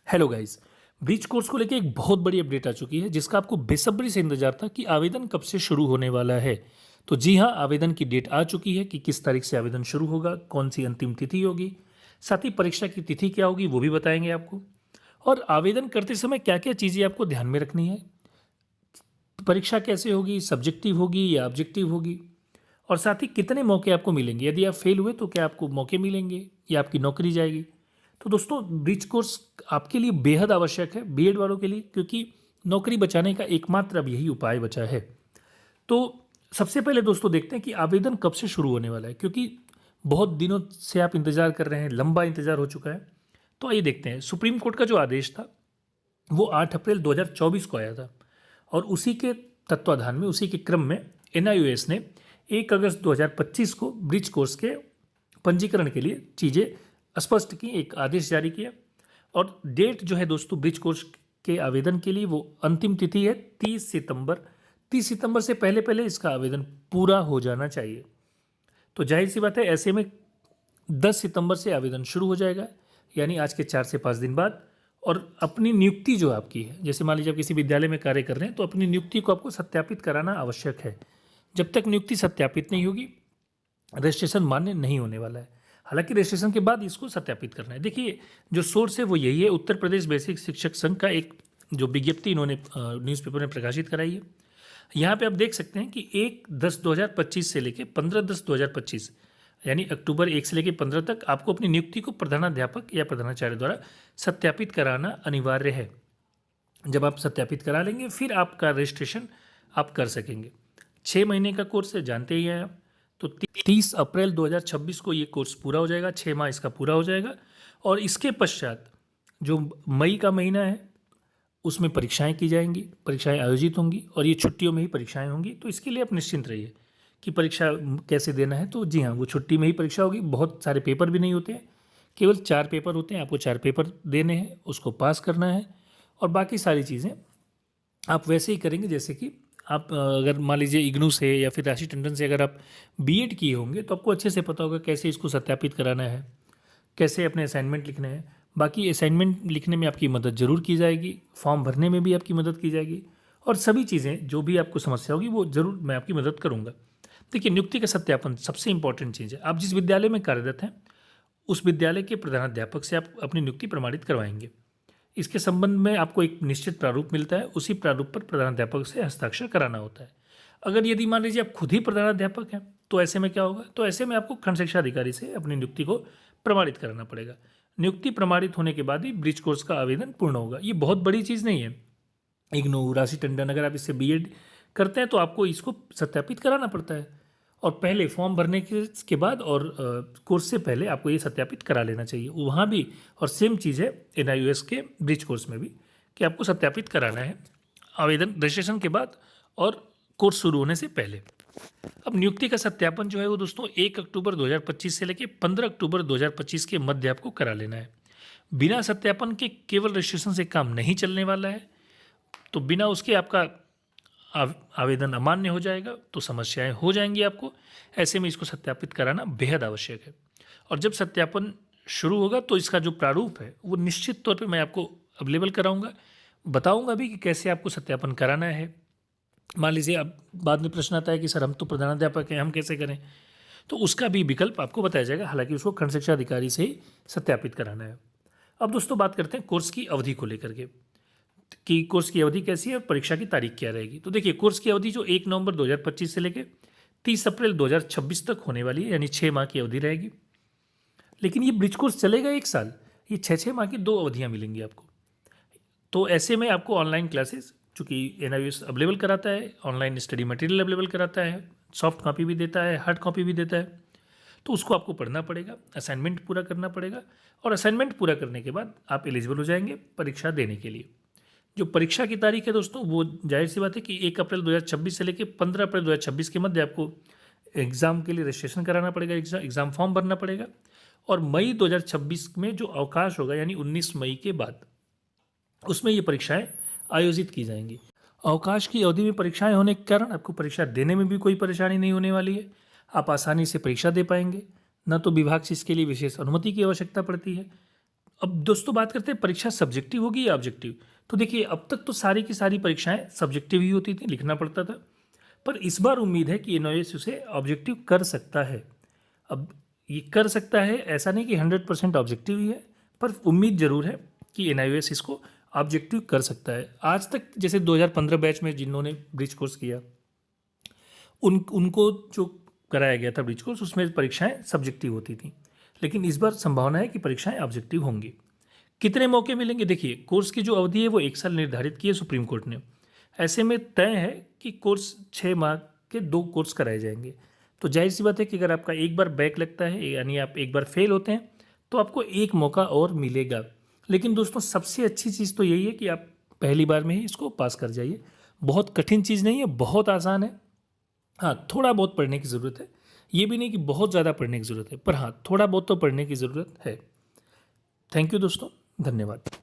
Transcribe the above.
Hello guys. Breach course को लेके एक बहुत बड़ी अपडेट आ चुकी है जिसका आपको बेसब्री से इंतजार था कि आवेदन कब से शुरू होने वाला है। तो जी हाँ, आवेदन की डेट आ चुकी है कि किस तारीख से आवेदन शुरू होगा, कौन सी अंतिम तिथि होगी, साथ ही परीक्षा की तिथि क्या होगी वो भी बताएंगे आपको। और आवेदन करते समय क्या क्या चीज़ें आपको ध्यान में रखनी है, परीक्षा कैसे होगी, सब्जेक्टिव होगी या ऑब्जेक्टिव होगी, और साथ ही कितने मौके आपको मिलेंगे। यदि आप फेल हुए तो क्या आपको मौके मिलेंगे या आपकी नौकरी जाएगी। तो दोस्तों, ब्रिज कोर्स आपके लिए बेहद आवश्यक है, बीएड वालों के लिए, क्योंकि नौकरी बचाने का एकमात्र अब यही उपाय बचा है। तो सबसे पहले दोस्तों देखते हैं कि आवेदन कब से शुरू होने वाला है, क्योंकि बहुत दिनों से आप इंतज़ार कर रहे हैं, लंबा इंतज़ार हो चुका है। तो आइए देखते हैं। सुप्रीम कोर्ट का जो आदेश था वो 8 अप्रैल 2024 को आया था, और उसी के तत्वाधान में, उसी के क्रम में एनआईओएस ने 1 अगस्त 2025 को ब्रिज कोर्स के पंजीकरण के लिए चीज़ें स्पष्ट की, एक आदेश जारी किया। और डेट जो है दोस्तों ब्रिज कोर्स के आवेदन के लिए, वो अंतिम तिथि है 30 सितंबर। 30 सितंबर से पहले पहले इसका आवेदन पूरा हो जाना चाहिए। तो जाहिर सी बात है, ऐसे में 10 सितंबर से आवेदन शुरू हो जाएगा, यानी आज के 4 से 5 दिन बाद। और अपनी नियुक्ति जो आपकी है, जैसे मान लीजिए आप किसी विद्यालय में कार्य कर रहे हैं, तो अपनी नियुक्ति को आपको सत्यापित कराना आवश्यक है। जब तक नियुक्ति सत्यापित नहीं होगी, रजिस्ट्रेशन मान्य नहीं होने वाला है। हालांकि रजिस्ट्रेशन के बाद इसको सत्यापित करना है। देखिए, जो सोर्स है वो यही है, उत्तर प्रदेश बेसिक शिक्षक संघ का एक जो विज्ञप्ति इन्होंने न्यूज़पेपर में प्रकाशित कराई है। यहाँ पे आप देख सकते हैं कि 1/10/2025 से लेकर 15/10/2025, यानी अक्टूबर 1 से लेकर 15 तक आपको अपनी नियुक्ति को प्रधानाध्यापक या प्रधानाचार्य द्वारा सत्यापित कराना अनिवार्य है। जब आप सत्यापित करा लेंगे, फिर आपका रजिस्ट्रेशन आप कर सकेंगे। 6 महीने का कोर्स है, जानते ही हैं आप। तो 30 अप्रैल 2026 को ये कोर्स पूरा हो जाएगा, 6 माह इसका पूरा हो जाएगा। और इसके पश्चात जो मई का महीना है उसमें परीक्षाएं की जाएंगी, परीक्षाएं आयोजित होंगी, और ये छुट्टियों में ही परीक्षाएं होंगी। तो इसके लिए आप निश्चिंत रहिए कि परीक्षा कैसे देना है। तो जी हाँ, वो छुट्टी में ही परीक्षा होगी। बहुत सारे पेपर भी नहीं होते हैं, केवल 4 पेपर होते हैं। आपको 4 पेपर देने हैं, उसको पास करना है, और बाकी सारी चीज़ें आप वैसे ही करेंगे जैसे कि आप अगर मान लीजिए इग्नू से या फिर राशि टंडन से अगर आप बीएड किए होंगे, तो आपको अच्छे से पता होगा कैसे इसको सत्यापित कराना है, कैसे अपने असाइनमेंट लिखने हैं। बाकी असाइनमेंट लिखने में आपकी मदद ज़रूर की जाएगी, फॉर्म भरने में भी आपकी मदद की जाएगी, और सभी चीज़ें जो भी आपको समस्या होगी वो ज़रूर मैं आपकी मदद करूँगा। देखिए, नियुक्ति का सत्यापन सबसे इंपॉर्टेंट चीज़ है। आप जिस विद्यालय में कार्यरत हैं, उस विद्यालय के प्रधानाध्यापक से आप अपनी नियुक्ति प्रमाणित करवाएंगे। इसके संबंध में आपको एक निश्चित प्रारूप मिलता है, उसी प्रारूप पर प्रधानाध्यापक से हस्ताक्षर कराना होता है। अगर यदि मान लीजिए आप खुद ही प्रधानाध्यापक हैं, तो ऐसे में क्या होगा, तो ऐसे में आपको खंड शिक्षा अधिकारी से अपनी नियुक्ति को प्रमाणित कराना पड़ेगा। नियुक्ति प्रमाणित होने के बाद ही ब्रिज कोर्स का आवेदन पूर्ण होगा। ये बहुत बड़ी चीज़ नहीं है। इग्नू, राशि टंडन, अगर आप इससे बीएड करते हैं तो आपको इसको सत्यापित कराना पड़ता है, और पहले फॉर्म भरने के बाद और कोर्स से पहले आपको ये सत्यापित करा लेना चाहिए वहाँ भी। और सेम चीज़ है एनआईओएस के ब्रिज कोर्स में भी, कि आपको सत्यापित कराना है आवेदन रजिस्ट्रेशन के बाद और कोर्स शुरू होने से पहले। अब नियुक्ति का सत्यापन जो है वो दोस्तों 1 अक्टूबर 2025 से लेकर 15 अक्टूबर 2025 के मध्य आपको करा लेना है। बिना सत्यापन के केवल रजिस्ट्रेशन से काम नहीं चलने वाला है। तो बिना उसके आपका आवेदन अमान्य हो जाएगा, तो समस्याएं हो जाएंगी आपको। ऐसे में इसको सत्यापित कराना बेहद आवश्यक है। और जब सत्यापन शुरू होगा तो इसका जो प्रारूप है वो निश्चित तौर पे मैं आपको अवेलेबल कराऊंगा, बताऊंगा भी कि कैसे आपको सत्यापन कराना है। मान लीजिए अब बाद में प्रश्न आता है कि सर हम तो प्रधानाध्यापक हैं, हम कैसे करें, तो उसका भी विकल्प आपको बताया जाएगा। हालांकि उसको खंड शिक्षा अधिकारी से ही सत्यापित कराना है। अब दोस्तों बात करते हैं कोर्स की अवधि को लेकर के, कि कोर्स की अवधि कैसी है और परीक्षा की तारीख क्या रहेगी। तो देखिए, कोर्स की अवधि जो 1 नवंबर 2025 से लेकर 30 अप्रैल 2026 तक होने वाली है, यानी 6 माह की अवधि रहेगी। लेकिन ये ब्रिज कोर्स चलेगा 1 साल, ये 6 माह की 2 अवधियाँ मिलेंगी आपको। तो ऐसे में आपको ऑनलाइन क्लासेस, चूँकि एनआईओएस अवेलेबल कराता है, ऑनलाइन स्टडी मटेरियल अवेलेबल कराता है, सॉफ्ट कॉपी भी देता है, हार्ड कॉपी भी देता है। तो उसको आपको पढ़ना पड़ेगा, असाइनमेंट पूरा करना पड़ेगा, और असाइनमेंट पूरा करने के बाद आप एलिजिबल हो जाएंगे परीक्षा देने के लिए। जो परीक्षा की तारीख है दोस्तों, वो जाहिर सी बात है कि 1 अप्रैल 2026 से लेकर 15 अप्रैल 2026 के मध्य आपको एग्ज़ाम के लिए रजिस्ट्रेशन कराना पड़ेगा, एग्ज़ाम फॉर्म भरना पड़ेगा। और मई 2026 में जो अवकाश होगा, यानी 19 मई के बाद, उसमें ये परीक्षाएं आयोजित की जाएंगी। अवकाश की अवधि में परीक्षाएं होने के कारण आपको परीक्षा देने में भी कोई परेशानी नहीं होने वाली है। आप आसानी से परीक्षा दे पाएंगे, न तो विभाग से इसके लिए विशेष अनुमति की आवश्यकता पड़ती है, अब दोस्तों बात करते हैं परीक्षा सब्जेक्टिव होगी या ऑब्जेक्टिव। तो देखिए अब तक तो सारी की सारी परीक्षाएं सब्जेक्टिव ही होती थी, लिखना पड़ता था। पर इस बार उम्मीद है कि एनआईएस उसे ऑब्जेक्टिव कर सकता है। अब ये कर सकता है ऐसा नहीं कि 100% ऑब्जेक्टिव ही है, पर उम्मीद जरूर है कि एनआईएस इसको ऑब्जेक्टिव कर सकता है। आज तक जैसे 2015 बैच में जिन्होंने ब्रिज कोर्स किया उनको जो कराया गया था ब्रिज कोर्स, उसमें परीक्षाएं सब्जेक्टिव होती थी। लेकिन इस बार संभावना है कि परीक्षाएं ऑब्जेक्टिव होंगी। कितने मौके मिलेंगे? देखिए कोर्स की जो अवधि है वो 1 साल निर्धारित की है सुप्रीम कोर्ट ने। ऐसे में तय है कि कोर्स 6 माह के 2 कोर्स कराए जाएंगे। तो जाहिर सी बात है कि अगर आपका एक बार बैक लगता है, यानी आप एक बार फेल होते हैं, तो आपको एक मौका और मिलेगा। लेकिन दोस्तों सबसे अच्छी चीज़ तो यही है कि आप पहली बार में ही इसको पास कर जाइए। बहुत कठिन चीज़ नहीं है, बहुत आसान है। हाँ, थोड़ा बहुत पढ़ने की ज़रूरत है। ये भी नहीं कि बहुत ज़्यादा पढ़ने की ज़रूरत है, पर हाँ थोड़ा बहुत तो पढ़ने की ज़रूरत है। थैंक यू दोस्तों, धन्यवाद।